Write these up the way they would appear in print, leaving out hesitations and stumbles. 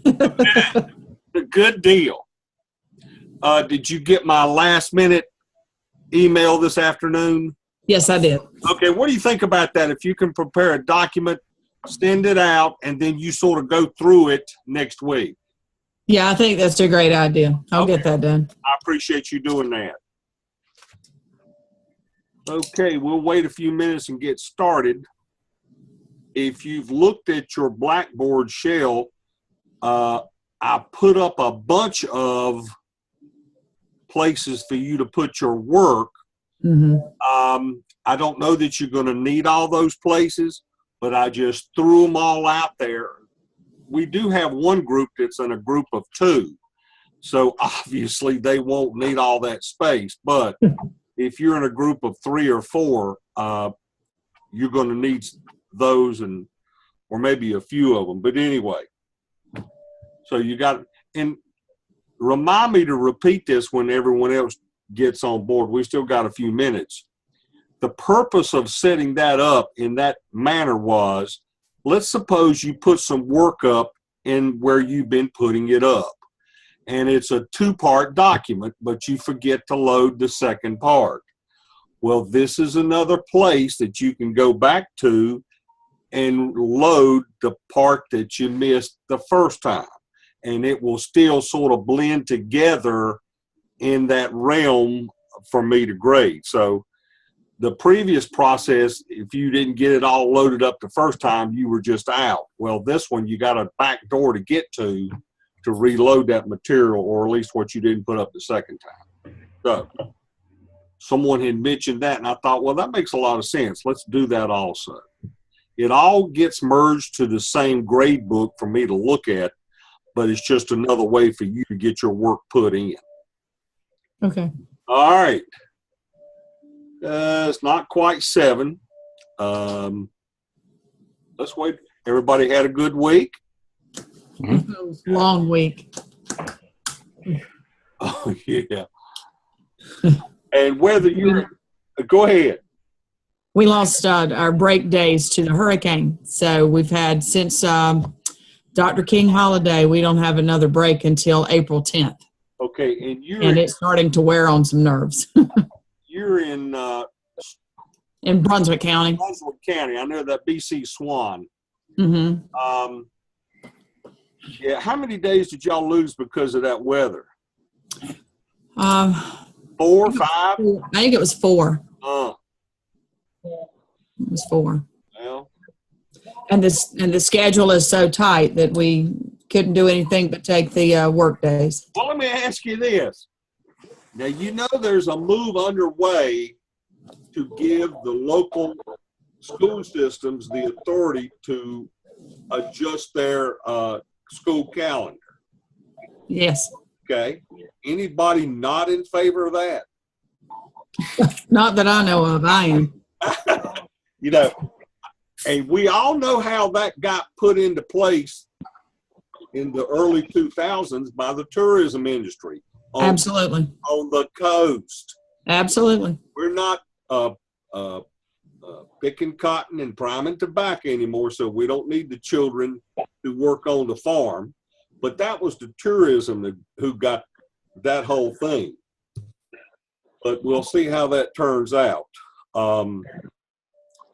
A good deal. Did you get my last minute email this afternoon? Yes, I did. Okay, what do you think about that? If you can prepare a document, send it out, and then you sort of go through it next week. Yeah, I think that's a great idea. I'll get that done. I appreciate you doing that. Okay, we'll wait a few minutes and get started. If you've looked at your Blackboard shell, I put up a bunch of places for you to put your work. I don't know that you're going to need all those places, but I just threw them all out there. We do have one group that's in a group of 2, so obviously they won't need all that space. But if you're in a group of 3 or 4, you're going to need those, or maybe a few of them. But anyway, so you got, and remind me to repeat this when everyone else gets on board. We still got a few minutes. The purpose of setting that up in that manner was, let's suppose you put some work up in where you've been putting it up, and it's a 2-part document, but you forget to load the second part. Well, this is another place that you can go back to and load the part that you missed the first time, and it will still sort of blend together in that realm for me to grade. So the previous process, if you didn't get it all loaded up the first time, you were just out. Well, this one, you got a back door to get to reload that material, or at least what you didn't put up the second time. So someone had mentioned that, and I thought, well, that makes a lot of sense. Let's do that also. It all gets merged to the same grade book for me to look at, but it's just another way for you to get your work put in. Okay. All right. It's not quite 7. Let's wait. Everybody had a good week? Long week. Oh, yeah. And whether you're, go ahead. We lost our break days to the hurricane. So we've had since Dr. King holiday, we don't have another break until April 10th. Okay. And it's starting to wear on some nerves. You're in Brunswick County. Brunswick County. I know that BC Swan. Mm-hmm. Yeah. How many days did y'all lose because of that weather? 4, 5? I think it was 4. It was 4. Well, and the schedule is so tight that we couldn't do anything but take the work days. Well, let me ask you this. Now, you know there's a move underway to give the local school systems the authority to adjust their school calendar. Yes. Okay. Anybody not in favor of that? Not that I know of. I am. You know, and we all know how that got put into place in the early 2000s by the tourism industry. Absolutely. On the coast. Absolutely. We're not picking cotton and priming tobacco anymore, so we don't need the children to work on the farm. But that was the tourism who got that whole thing. But we'll see how that turns out.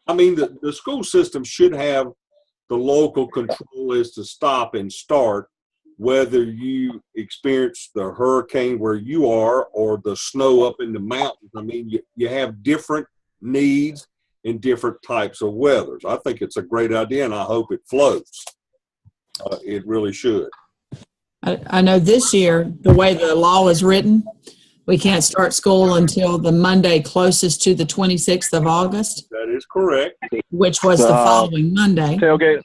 I mean, the school system should have the local control as to stop and start, whether you experience the hurricane where you are or the snow up in the mountains. I mean, you have different needs and different types of weathers. I think it's a great idea, and I hope it flows. It really should. I know this year, the way the law is written, we can't start school until the Monday closest to the 26th of August. That is correct. Which was the following Monday. Tailgate.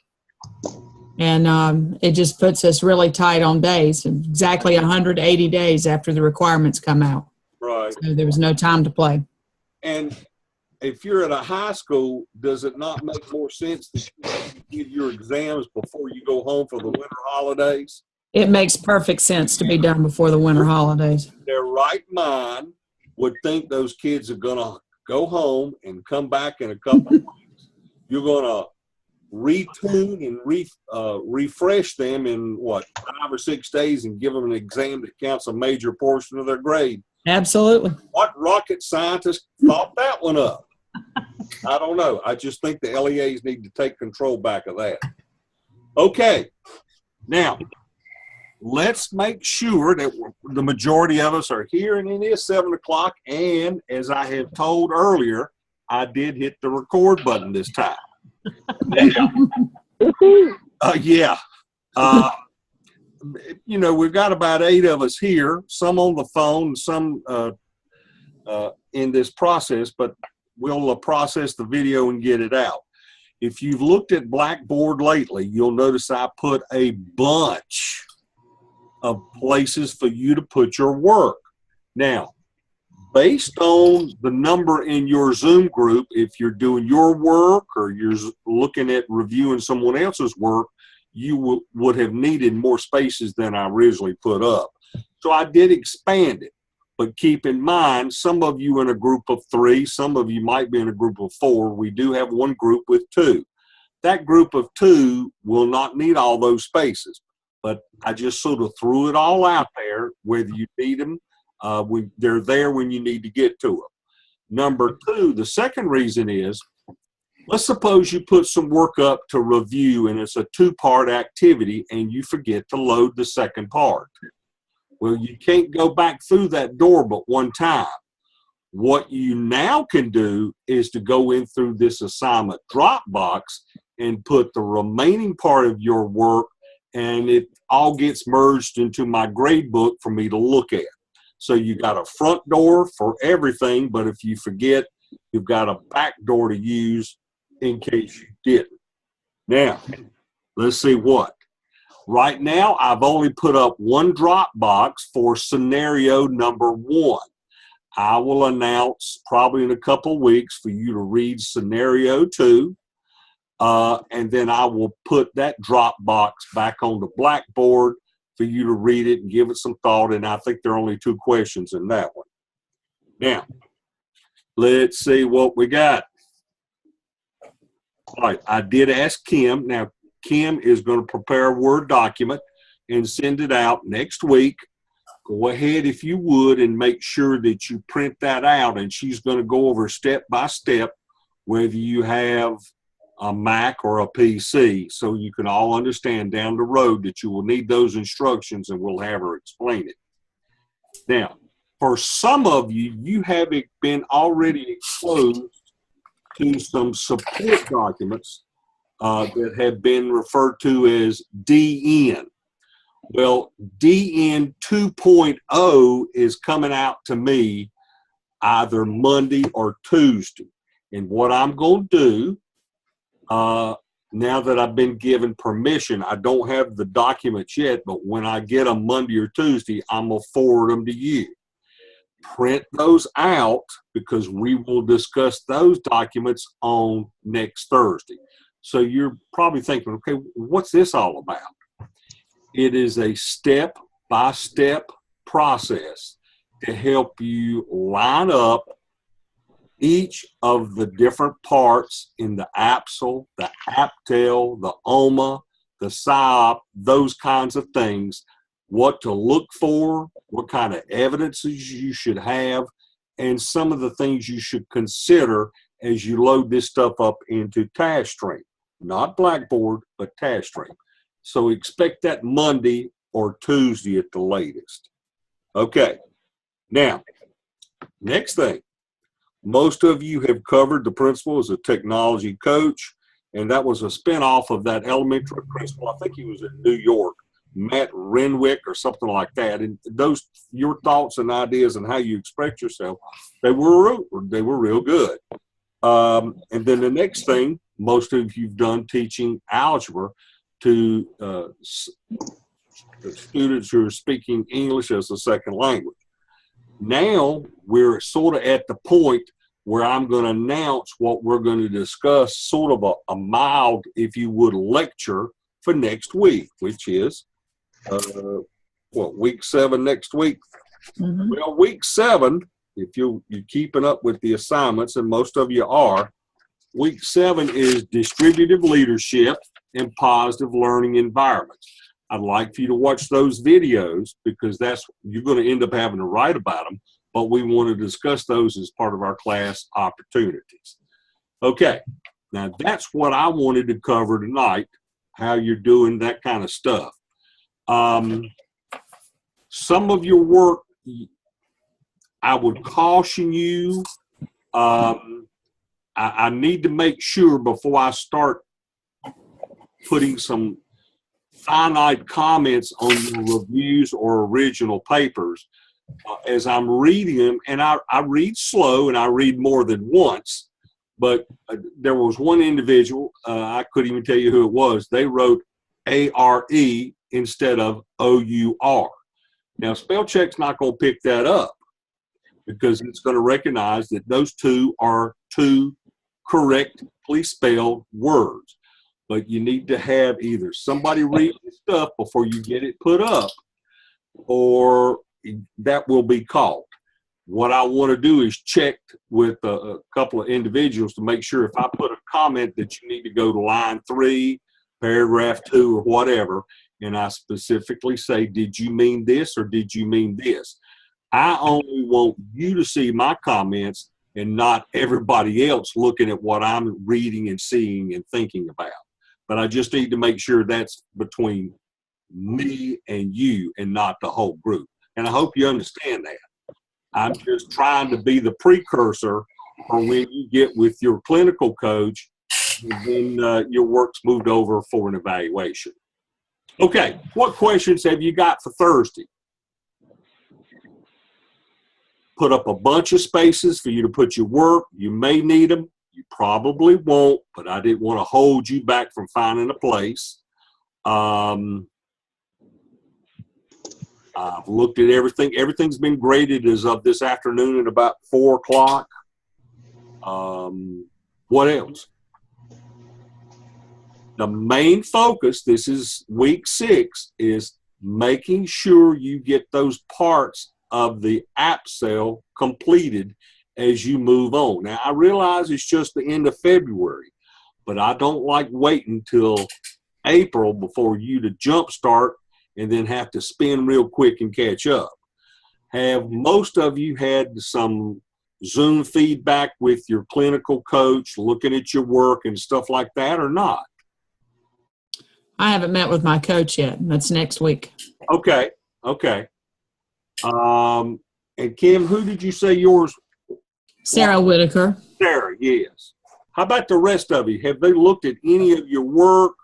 And it just puts us really tight on days, exactly 180 days after the requirements come out. Right. So there was no time to play. And if you're at a high school, does it not make more sense that you get your exams before you go home for the winter holidays? It makes perfect sense to be done before the winter holidays. Their right mind would think those kids are going to go home and come back in a couple of weeks. You're going to retune and refresh them in, 5 or 6 days and give them an exam that counts a major portion of their grade. Absolutely. What rocket scientist thought that one up? I don't know. I just think the LEAs need to take control back of that. Okay. Now, let's make sure that the majority of us are here, and it is 7 o'clock. And as I have told earlier, I did hit the record button this time. Now, we've got about 8 of us here, some on the phone, some in this process, but we'll process the video and get it out. If you've looked at Blackboard lately, you'll notice I put a bunch of places for you to put your work. Now, based on the number in your Zoom group, if you're doing your work or you're looking at reviewing someone else's work, you would have needed more spaces than I originally put up. So I did expand it. But keep in mind, some of you in a group of 3, some of you might be in a group of 4. We do have one group with 2. That group of 2 will not need all those spaces. But I just sort of threw it all out there, whether you need them. They're there when you need to get to them. Number 2, the second reason is, let's suppose you put some work up to review and it's a 2-part activity and you forget to load the second part. Well, you can't go back through that door but one time. What you now can do is to go in through this assignment Dropbox and put the remaining part of your work, and it all gets merged into my grade book for me to look at. So you got a front door for everything, but if you forget, you've got a back door to use in case you didn't. Now, let's see what. Right now, I've only put up one Dropbox for scenario number 1. I will announce probably in a couple of weeks for you to read scenario 2. And then I will put that Dropbox back on the Blackboard for you to read it and give it some thought. And I think there are only 2 questions in that one. Now, let's see what we got. All right, I did ask Kim. Now, Kim is going to prepare a Word document and send it out next week. Go ahead, if you would, and make sure that you print that out. And she's going to go over step by step, whether you have a Mac or a PC, so you can all understand down the road that you will need those instructions, and we'll have her explain it. Now, for some of you, you have been already exposed to some support documents that have been referred to as DN. Well, DN 2.0 is coming out to me either Monday or Tuesday. And what I'm going to do, now that I've been given permission, I don't have the documents yet, but when I get them Monday or Tuesday, I'm going to forward them to you. Print those out because we will discuss those documents on next Thursday. So you're probably thinking, okay, what's this all about? It is a step-by-step process to help you line up each of the different parts in the APSL, the APTEL, the OMA, the PSYOP, those kinds of things, what to look for, what kind of evidences you should have, and some of the things you should consider as you load this stuff up into TaskStream. Not Blackboard, but TaskStream. So expect that Monday or Tuesday at the latest. Okay. Now, next thing. Most of you have covered the principal as a technology coach, and that was a spinoff of that elementary principal. I think he was in New York, Matt Renwick or something like that. And those, your thoughts and ideas and how you express yourself, they were real good. And then the next thing, most of you've done teaching algebra to students who are speaking English as a second language. Now we're sort of at the point where I'm going to announce what we're going to discuss, sort of a mild, if you would, lecture for next week, which is, week 7 next week? Mm-hmm. Well, week 7, if you're keeping up with the assignments, and most of you are, week 7 is distributive leadership and positive learning environments. I'd like for you to watch those videos because you're going to end up having to write about them, but we want to discuss those as part of our class opportunities. Okay, now that's what I wanted to cover tonight, how you're doing that kind of stuff. Some of your work, I would caution you, I need to make sure before I start putting some finite comments on your reviews or original papers, as I'm reading them, and I read slow and I read more than once, but there was one individual, I couldn't even tell you who it was, they wrote A-R-E instead of O-U-R. Now, spell check's not going to pick that up because it's going to recognize that those two are two correctly spelled words. But you need to have either somebody read the stuff before you get it put up, or that will be caught. What I want to do is check with a couple of individuals to make sure if I put a comment that you need to go to line 3, paragraph 2, or whatever, and I specifically say, did you mean this or did you mean this? I only want you to see my comments and not everybody else looking at what I'm reading and seeing and thinking about. But I just need to make sure that's between me and you and not the whole group. And I hope you understand that. I'm just trying to be the precursor for when you get with your clinical coach and then your work's moved over for an evaluation. Okay, what questions have you got for Thursday? Put up a bunch of spaces for you to put your work. You may need them. You probably won't, but I didn't want to hold you back from finding a place. I've looked at everything. Everything's been graded as of this afternoon at about 4 o'clock. What else? The main focus, this is week 6, is making sure you get those parts of the APSEL completed as you move on. Now, I realize it's just the end of February, but I don't like waiting till April before you to jumpstart and then have to spin real quick and catch up. Have most of you had some Zoom feedback with your clinical coach, looking at your work and stuff like that, or not? I haven't met with my coach yet. That's next week. Okay. And Kim, who did you say yours? Sarah Whitaker. Sarah, yes. How about the rest of you? Have they looked at any of your work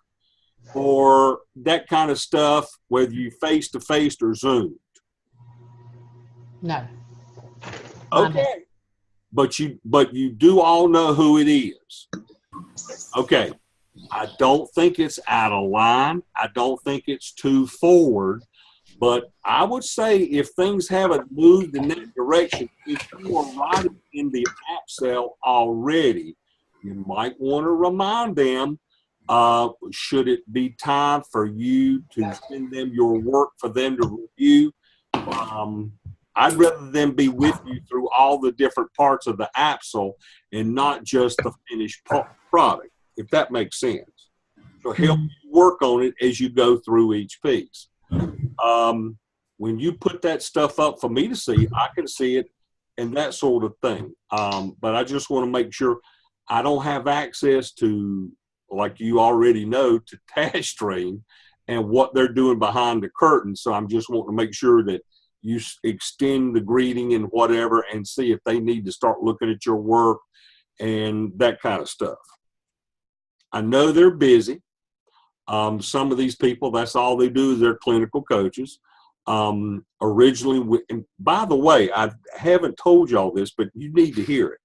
or that kind of stuff, whether you face-to-face or Zoom? No. Okay. But you do all know who it is. Okay. I don't think it's out of line. I don't think it's too forward. But I would say if things haven't moved in that direction, if you are writing in the APSEL already, you might want to remind them, should it be time for you to send them your work for them to review. I'd rather them be with you through all the different parts of the APSEL and not just the finished product, if that makes sense. So help you work on it as you go through each piece. When you put that stuff up for me to see, I can see it and that sort of thing. But I just want to make sure I don't have access to, like you already know, to TaskStream and what they're doing behind the curtain. So I'm just wanting to make sure that you extend the greeting and whatever and see if they need to start looking at your work and that kind of stuff. I know they're busy. Some of these people, that's all they do is they're clinical coaches. Originally, and by the way, I haven't told y'all this, but you need to hear it.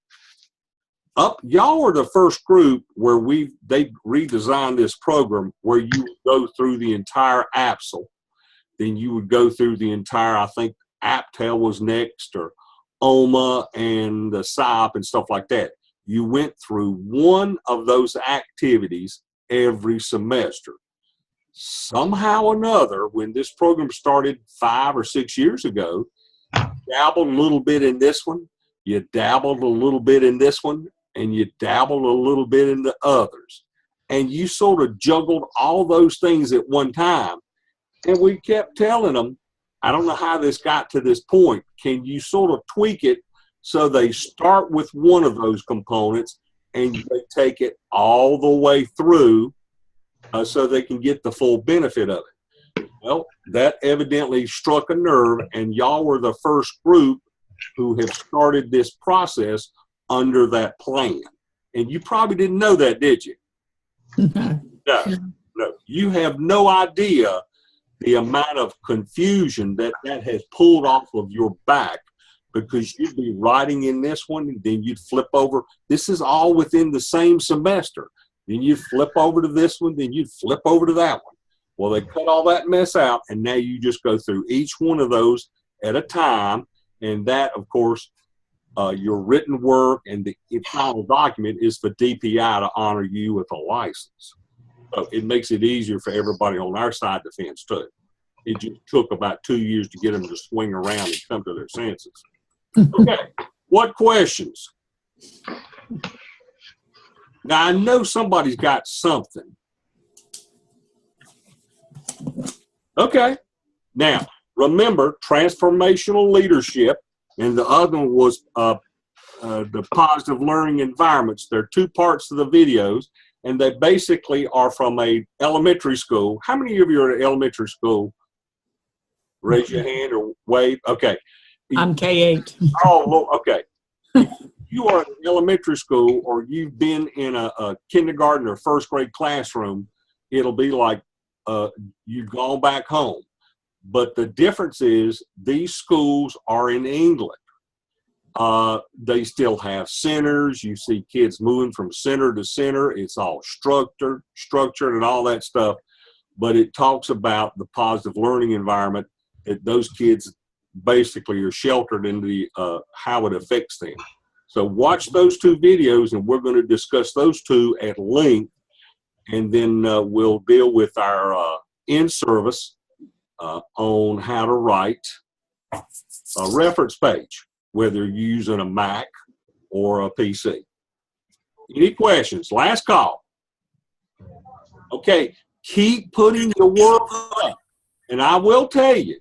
Y'all are the first group where they redesigned this program where you would go through the entire APSEL. Then you would go through the entire, I think APTEL was next, or OMA and the SIOP and stuff like that. You went through one of those activities every semester. Somehow or another, when this program started 5 or 6 years ago, you dabbled a little bit in this one, you dabbled a little bit in this one, and you dabbled a little bit into others. And you sort of juggled all those things at one time. And we kept telling them, I don't know how this got to this point. Can you sort of tweak it so they start with one of those components and they take it all the way through so they can get the full benefit of it? Well, that evidently struck a nerve, and y'all were the first group who have started this process under that plan. And you probably didn't know that, did you? No. You have no idea the amount of confusion that has pulled off of your back, because you'd be writing in this one, and then you'd flip over. This is all within the same semester. Then you'd flip over to this one, then you'd flip over to that one. Well, they cut all that mess out, and now you just go through each one of those at a time. And that, of course, your written work and the final document is for DPI to honor you with a license. So it makes it easier for everybody on our side of the fence, too. It just took about 2 years to get them to swing around and come to their senses. Okay, what questions? Now, I know somebody's got something. Okay, now, remember, transformational leadership, and the other one was the positive learning environments. There are two parts of the videos, and they basically are from a elementary school. How many of you are at elementary school? Raise your hand or wave. Okay. I'm K-8. Oh, Lord, okay. If you are in elementary school, or you've been in a kindergarten or first grade classroom, it'll be like you've gone back home. But the difference is these schools are in England. They still have centers. You see kids moving from center to center. It's all structured and all that stuff. But it talks about the positive learning environment that those kids basically are sheltered in the how it affects them. So watch those two videos, and we're going to discuss those two at length, and then we'll deal with our in-service on how to write a reference page, whether you're using a Mac or a PC. Any questions? Last call. Okay, keep putting the work up. And I will tell you,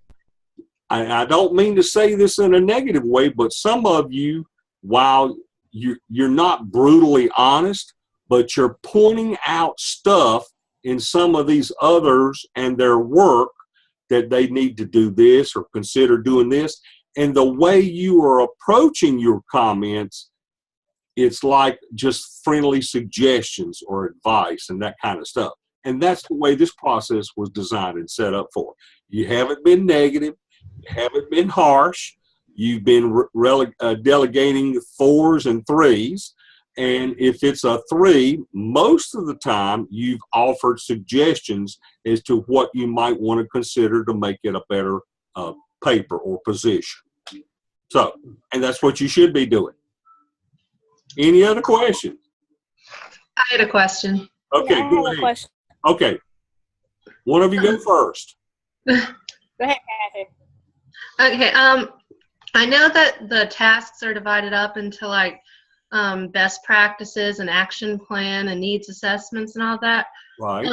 I don't mean to say this in a negative way, but some of you, while you're not brutally honest, but you're pointing out stuff in some of these others and their work that they need to do this or consider doing this. And the way you are approaching your comments, it's like just friendly suggestions or advice and that kind of stuff. And that's the way this process was designed and set up for. You haven't been negative. You haven't been harsh. You've been delegating 4s and 3s. And if it's a 3, most of the time you've offered suggestions as to what you might want to consider to make it a better paper or position. So, and that's what you should be doing. Any other questions? I had a question. Okay, Yeah, go ahead. Okay, one of you go first. Go ahead, Kathy. Okay, I know that the tasks are divided up into like best practices and action plan and needs assessments and all that. Right.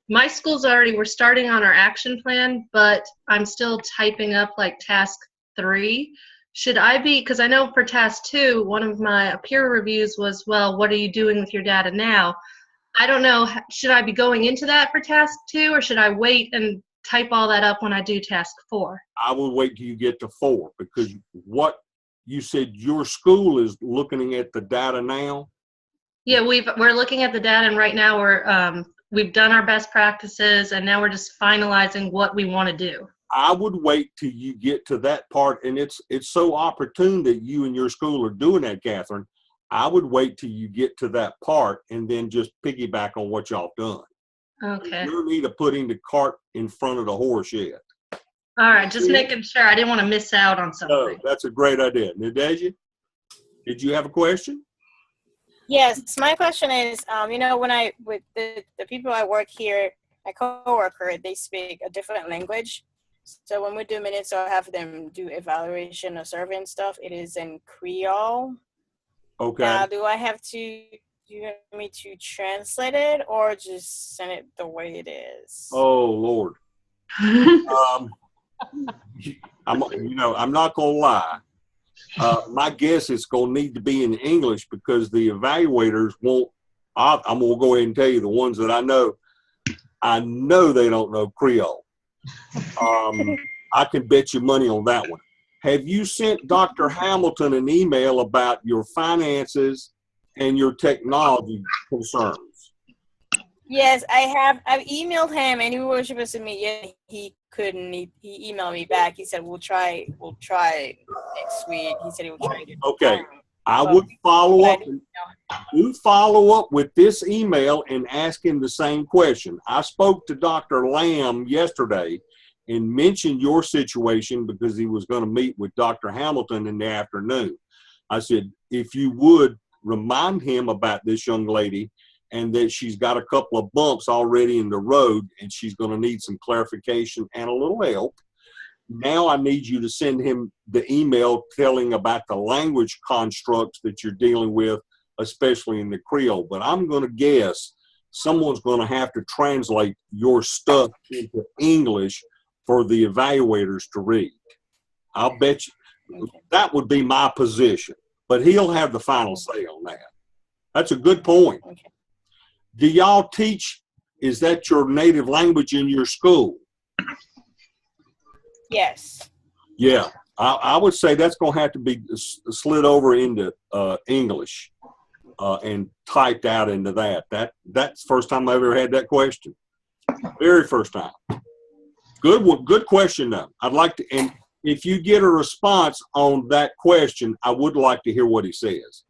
My school's we're starting on our action plan, but I'm still typing up like task 3. Should I be, because I know for task 2, one of my peer reviews was, well, what are you doing with your data now? I don't know, should I be going into that for task 2, or should I wait and type all that up when I do task 4? I will wait till you get to 4, because what you said, your school is looking at the data now? Yeah, we're looking at the data, and right now we've done our best practices, and now we're just finalizing what we want to do. I would wait till you get to that part, and it's so opportune that you and your school are doing that, Catherine. I would wait till you get to that part and then just piggyback on what y'all done. Okay. You don't need to put the cart in front of the horse yet. All right, just making sure. I didn't want to miss out on something. No, that's a great idea. Nadeja, did you have a question? Yes, my question is, when with the people I work here, my coworker, they speak a different language. So when we do minutes or have them do evaluation or survey and stuff, it is in Creole. Okay. Now, do I have to, you want me to translate it or just send it the way it is? Oh, Lord. I'm not going to lie. My guess is going to need to be in English because the evaluators won't. I'm going to go ahead and tell you the ones that I know they don't know Creole. I can bet you money on that one. Have you sent Dr. Hamilton an email about your finances and your technology concerns? Yes, I have. I've emailed him, and we were supposed to meet. Yeah, he couldn't. He emailed me back. He said we'll try next week. He said he would try to get it Okay. done. I would follow up. You follow up with this email and ask him the same question. I spoke to Dr. Lamb yesterday and mentioned your situation because he was going to meet with Dr. Hamilton in the afternoon. I said, if you would remind him about this young lady and that she's got a couple of bumps already in the road and she's going to need some clarification and a little help. Now I need you to send him the email telling about the language constructs that you're dealing with, especially in the Creole. But I'm going to guess someone's going to have to translate your stuff into English for the evaluators to read. I'll bet you that would be my position. But he'll have the final say on that. That's a good point. Do y'all teach, is that your native language in your school? Yes. Yeah, I would say that's going to have to be slid over into English and typed out into that. That's the first time I ever had that question. Very first time. Good one. Good question, though. I'd like to, and if you get a response on that question, I would like to hear what he says.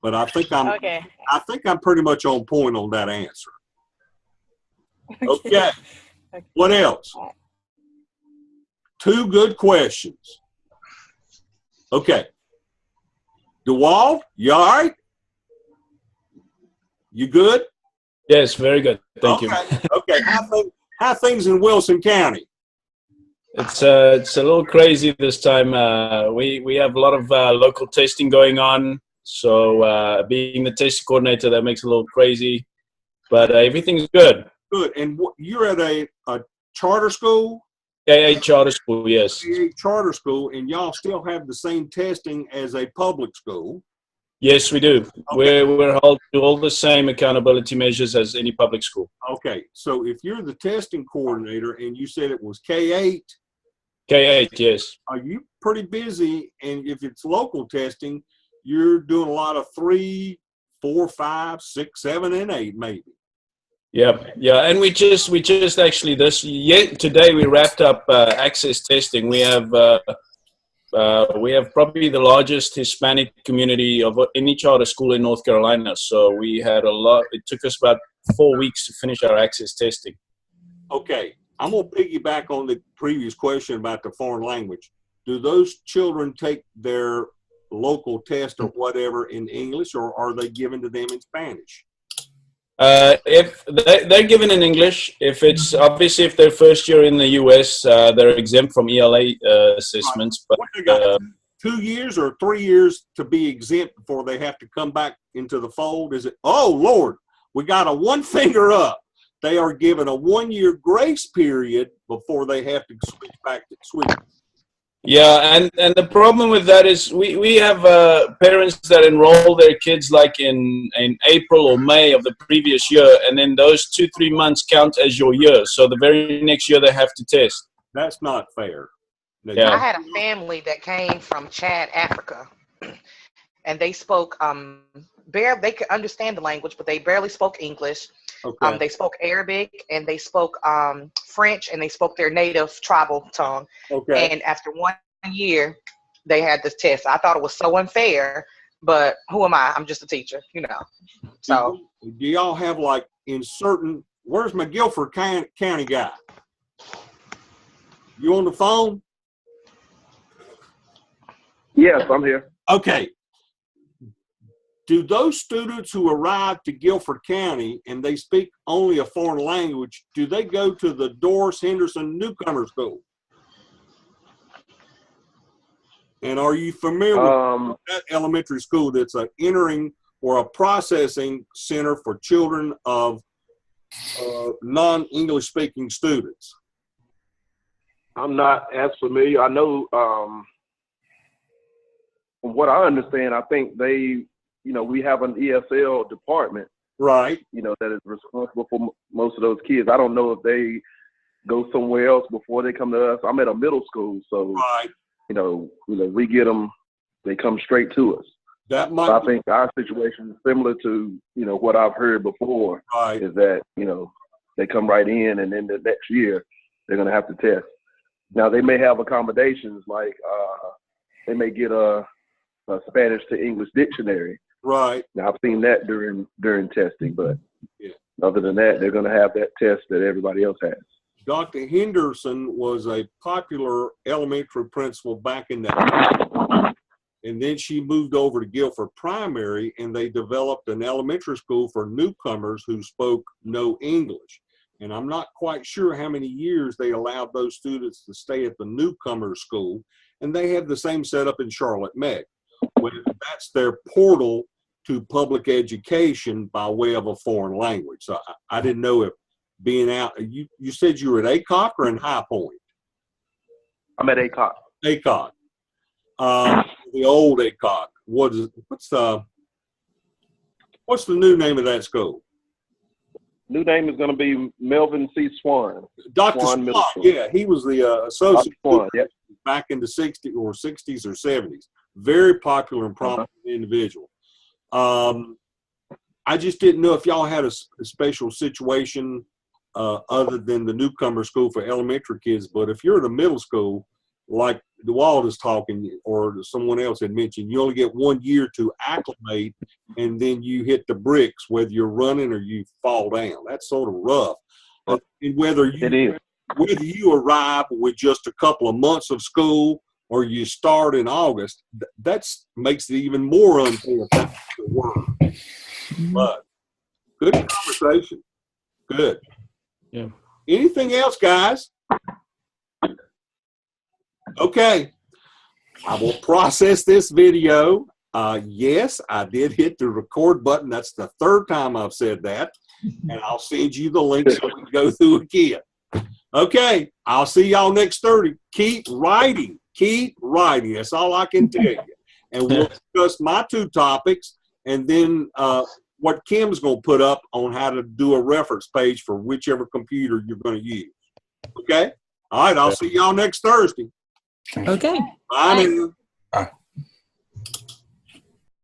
But I think I'm pretty much on point on that answer. Okay. What else? Two good questions. Okay. DeWald, you all right? You good? Yes, very good. Thank you. Okay. How things in Wilson County? It's a little crazy this time. We have a lot of local testing going on. So being the testing coordinator, that makes it a little crazy. But everything's good. Good. And you're at a charter school? KA charter school, yes. KA charter school, and y'all still have the same testing as a public school? Yes, we do. Okay. We're held to all the same accountability measures as any public school. Okay. So if you're the testing coordinator and you said it was K-8? K-8, yes. Are you pretty busy? And if it's local testing, you're doing a lot of 3, 4, 5, 6, 7, and 8 maybe. Yeah, and we just actually today we wrapped up access testing. We have probably the largest Hispanic community of any charter school in North Carolina. So we had a lot. It took us about 4 weeks to finish our access testing. Okay, I'm gonna piggyback on the previous question about the foreign language. Do those children take their local test or whatever in English, or are they given to them in Spanish? If they're given in English, if they're first year in the U.S., they're exempt from ELA assessments. But 2 years or 3 years to be exempt before they have to come back into the fold? Is it? Oh Lord, we got a one finger up. They are given a 1 year grace period before they have to switch back to Sweden. Yeah, and the problem with that is we have parents that enroll their kids like in April or May of the previous year, and then those 2-3 months count as your year. So the very next year they have to test. That's not fair. Yeah. I had a family that came from Chad, Africa, and they spoke they could understand the language, but they barely spoke English. Okay. They spoke Arabic and they spoke French, and they spoke their native tribal tongue. Okay. And after 1 year, they had this test. I thought it was so unfair, but who am I? I'm just a teacher, So, do y'all have like in certain? Where's my Guilford County guy? You on the phone? Yes, I'm here. Okay. Do those students who arrive to Guilford County and they speak only a foreign language, do they go to the Doris Henderson Newcomer School? And are you familiar with that elementary school that's an entering or a processing center for children of non-English speaking students? I'm not as familiar. I know, from what I understand, I think they, we have an ESL department, right? That is responsible for most of those kids. I don't know if they go somewhere else before they come to us. I'm at a middle school, so right. We get them, they come straight to us. That might. So I think our situation is similar to what I've heard before. Right. Is that they come right in, and then the next year they're gonna have to test. Now they may have accommodations like they may get a Spanish to English dictionary. Right. Now I've seen that during testing, but other than that, they're gonna have that test that everybody else has. Dr. Henderson was a popular elementary principal back in the and then she moved over to Guilford Primary, and they developed an elementary school for newcomers who spoke no English. And I'm not quite sure how many years they allowed those students to stay at the newcomer school. And they have the same setup in Charlotte Meg, where that's their portal to public education by way of a foreign language. So I didn't know if being out, you said you were at ACOC or in High Point? I'm at ACOC. ACOC. The old ACOC. What's the new name of that school? New name is going to be Melvin C. Swan. Dr. Swan, yeah, he was the associate Swan, yep. Back in the 60s or 70s. Very popular and prominent individual. I just didn't know if y'all had a special situation other than the newcomer school for elementary kids, but if you're at a middle school, like DeWald is talking, or someone else had mentioned, you only get 1 year to acclimate, and then you hit the bricks, whether you're running or you fall down. That's sort of rough. And whether you arrive with just a couple of months of school or you start in August, that makes it even more unfair to work. But good conversation. Good. Yeah. Anything else, guys? Okay, I will process this video. Yes, I did hit the record button. That's the third time I've said that. And I'll send you the link so we can go through again. Okay, I'll see y'all next Thursday. Keep writing. Keep writing. That's all I can tell you. And we'll discuss my two topics and then what Kim's going to put up on how to do a reference page for whichever computer you're going to use. Okay? All right, I'll see y'all next Thursday. Okay. Bye now. Bye.